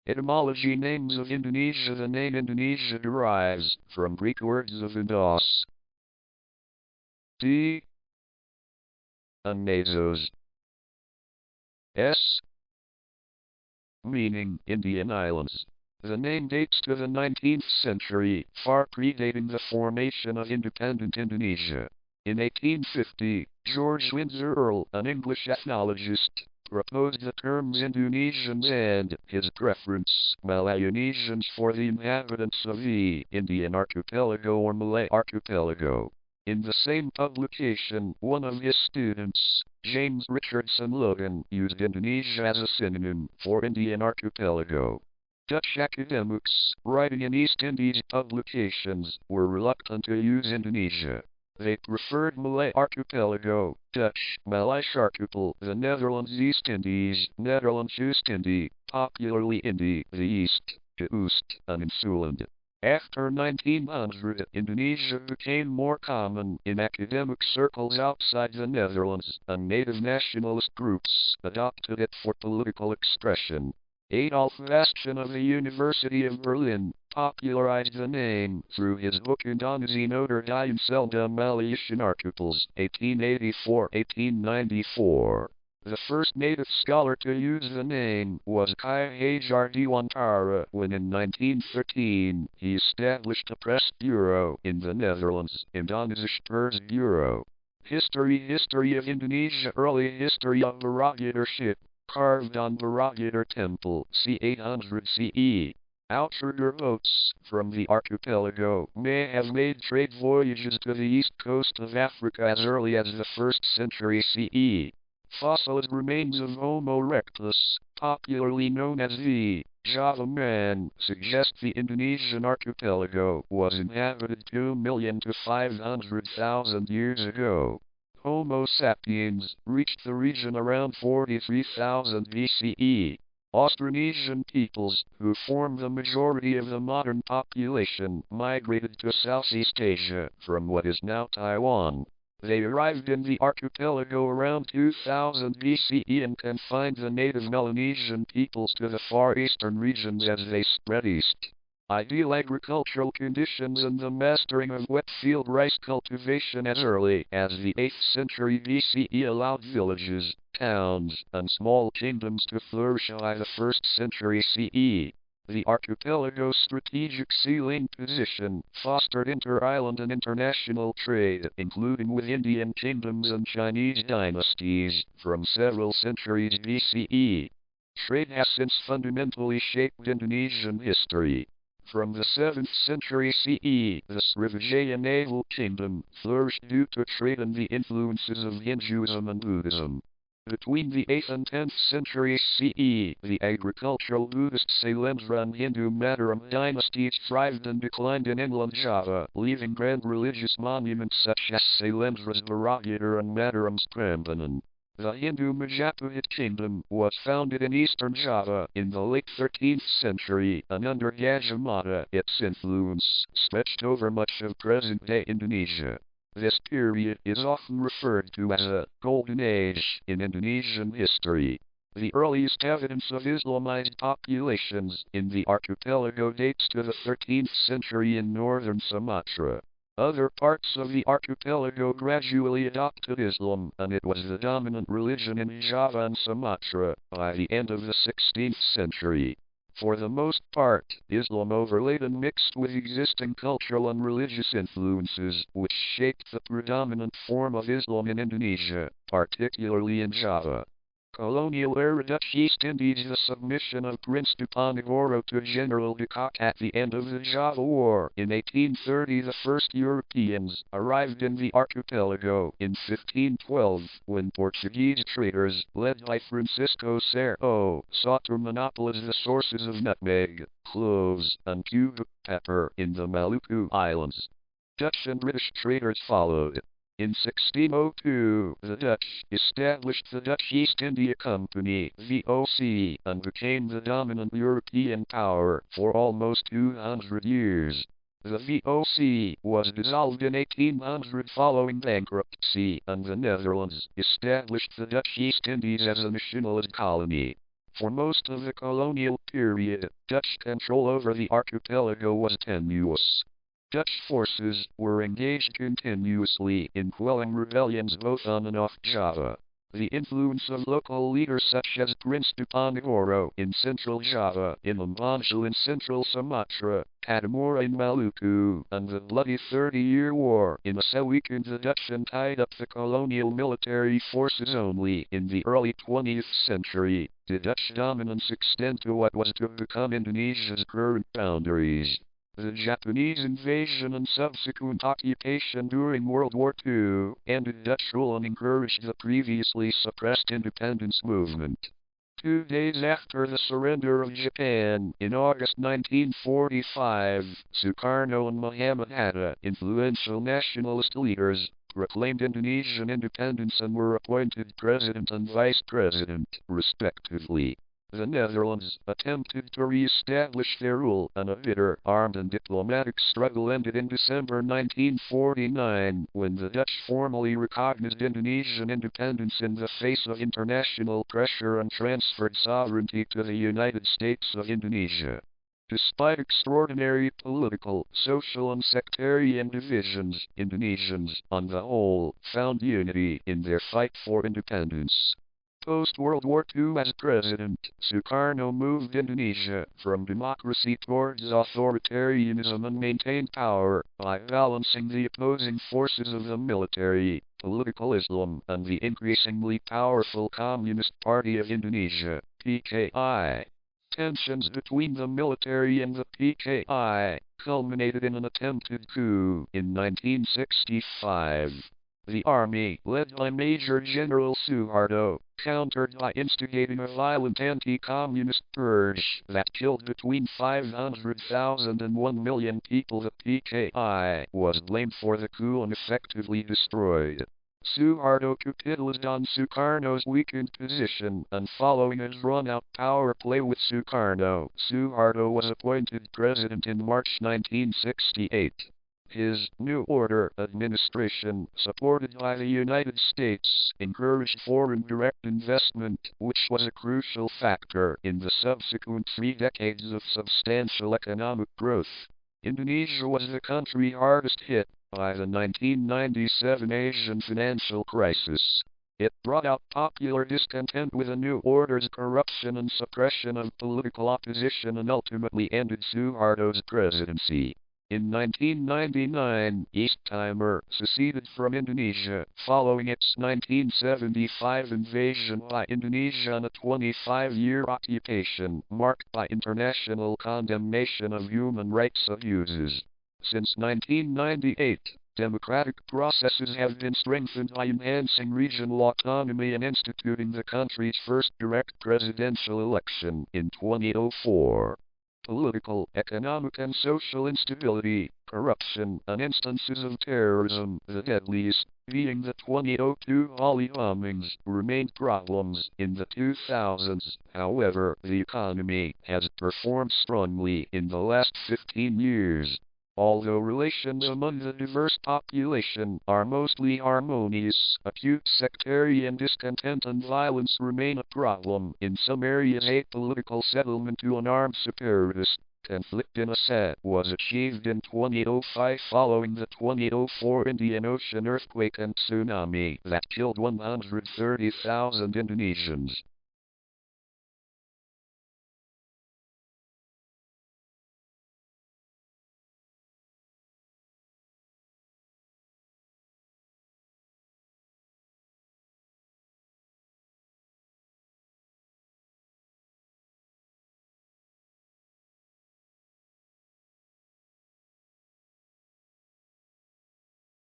Etymology. Names of Indonesia. The name Indonesia derives from Greek words of Indos, D, and Nasos, S, meaning Indian Islands. The name dates to the 19th century, far predating the formation of independent Indonesia. In 1850, George Windsor Earle, an English ethnologist, proposed the terms Indonesians and, his preference, Malayonesians for the inhabitants of the Indian archipelago or Malay archipelago. In the same publication, one of his students, James Richardson Logan, used Indonesia as a synonym for Indian archipelago. Dutch academics, writing in East Indies publications, were reluctant to use Indonesia. They preferred Malay archipelago, Dutch, Malayscharchipel, the Netherlands East Indies, Netherlands Oost-Indie, popularly Indie, the East, to Oost, and Insuland. After 1900, Indonesia became more common in academic circles outside the Netherlands, and native nationalist groups adopted it for political expression. Adolf Bastian of the University of Berlin popularized the name through his book Indonesian oder die Inselden Malaysian Archipels, 1884-1894. The first native scholar to use the name was Ki Hajar Dewantara when in 1913 he established a press bureau in the Netherlands, Indonesische Pers Bureau. History of Indonesia. Early history of Borobudur, carved on Borobudur Temple, c. 800 CE. Outrigger boats from the archipelago may have made trade voyages to the east coast of Africa as early as the 1st century CE. Fossilized remains of Homo erectus, popularly known as the Java man, suggest the Indonesian archipelago was inhabited 2 million to 500,000 years ago. Homo sapiens reached the region around 43,000 BCE. Austronesian peoples, who form the majority of the modern population, migrated to Southeast Asia from what is now Taiwan. They arrived in the archipelago around 2000 BCE and confined the native Melanesian peoples to the far eastern regions as they spread east. Ideal agricultural conditions and the mastering of wet field rice cultivation as early as the 8th century BCE allowed villages, towns, and small kingdoms to flourish by the 1st century CE. The archipelago's strategic sea link position fostered inter-island and international trade, including with Indian kingdoms and Chinese dynasties, from several centuries BCE. Trade has since fundamentally shaped Indonesian history. From the 7th century CE, the Sriwijaya naval kingdom flourished due to trade and the influences of Hinduism and Buddhism. Between the 8th and 10th century CE, the agricultural Buddhist Sailendra and Hindu Mataram dynasties thrived and declined in inland Java, leaving grand religious monuments such as Sailendra's Borobudur and Mataram's Prambanan. The Hindu Majapahit kingdom was founded in eastern Java in the late 13th century, and under Gajah Mada its influence stretched over much of present-day Indonesia. This period is often referred to as a golden age in Indonesian history. The earliest evidence of Islamized populations in the archipelago dates to the 13th century in northern Sumatra. Other parts of the archipelago gradually adopted Islam, and it was the dominant religion in Java and Sumatra by the end of the 16th century. For the most part, Islam overlaid and mixed with existing cultural and religious influences, which shaped the predominant form of Islam in Indonesia, particularly in Java. Colonial era Dutch East Indies. The submission of Prince Diponegoro to General de Kock at the end of the Java War in 1830. The first Europeans arrived in the archipelago in 1512, when Portuguese traders, led by Francisco Serrao, sought to monopolize the sources of nutmeg, cloves, and cube pepper in the Maluku Islands. Dutch and British traders followed. In 1602, the Dutch established the Dutch East India Company, VOC, and became the dominant European power for almost 200 years. The VOC was dissolved in 1800 following bankruptcy, and the Netherlands established the Dutch East Indies as a nationalist colony. For most of the colonial period, Dutch control over the archipelago was tenuous. Dutch forces were engaged continuously in quelling rebellions both on and off Java. The influence of local leaders such as Prince Diponegoro in central Java, Imam Bonjol in central Sumatra, Kadamora in Maluku, and the bloody 30-Year War in Aceh weakened the Dutch and tied up the colonial military forces. Only in the early 20th century did Dutch dominance extend to what was to become Indonesia's current boundaries. The Japanese invasion and subsequent occupation during World War II ended Dutch rule and encouraged the previously suppressed independence movement. 2 days after the surrender of Japan, in August 1945, Sukarno and Muhammad Hatta, influential nationalist leaders, proclaimed Indonesian independence and were appointed president and vice president, respectively. The Netherlands attempted to re-establish their rule, and a bitter, armed and diplomatic struggle ended in December 1949, when the Dutch formally recognized Indonesian independence in the face of international pressure and transferred sovereignty to the United States of Indonesia. Despite extraordinary political, social and sectarian divisions, Indonesians, on the whole, found unity in their fight for independence. Post-World War II as president, Sukarno moved Indonesia from democracy towards authoritarianism and maintained power by balancing the opposing forces of the military, political Islam, and the increasingly powerful Communist Party of Indonesia, PKI. Tensions between the military and the PKI culminated in an attempted coup in 1965. The army, led by Major General Suharto, countered by instigating a violent anti-communist purge that killed between 500,000 and 1 million people. The PKI was blamed for the coup and effectively destroyed. Suharto capitulated on Sukarno's weakened position, and following a drawn-out power play with Sukarno, Suharto was appointed president in March 1968. His New Order administration, supported by the United States, encouraged foreign direct investment, which was a crucial factor in the subsequent 3 decades of substantial economic growth. Indonesia was the country hardest hit by the 1997 Asian financial crisis. It brought out popular discontent with the New Order's corruption and suppression of political opposition and ultimately ended Suharto's presidency. In 1999, East Timor seceded from Indonesia, following its 1975 invasion by Indonesia and a 25-year occupation, marked by international condemnation of human rights abuses. Since 1998, democratic processes have been strengthened by enhancing regional autonomy and instituting the country's first direct presidential election in 2004. Political, economic and social instability, corruption, and instances of terrorism, the deadliest being the 2002 Bali bombings, remained problems in the 2000s. However, the economy has performed strongly in the last 15 years. Although relations among the diverse population are mostly harmonious, acute sectarian discontent and violence remain a problem. In some areas, a political settlement to an armed separatist conflict in Aceh was achieved in 2005 following the 2004 Indian Ocean earthquake and tsunami that killed 130,000 Indonesians.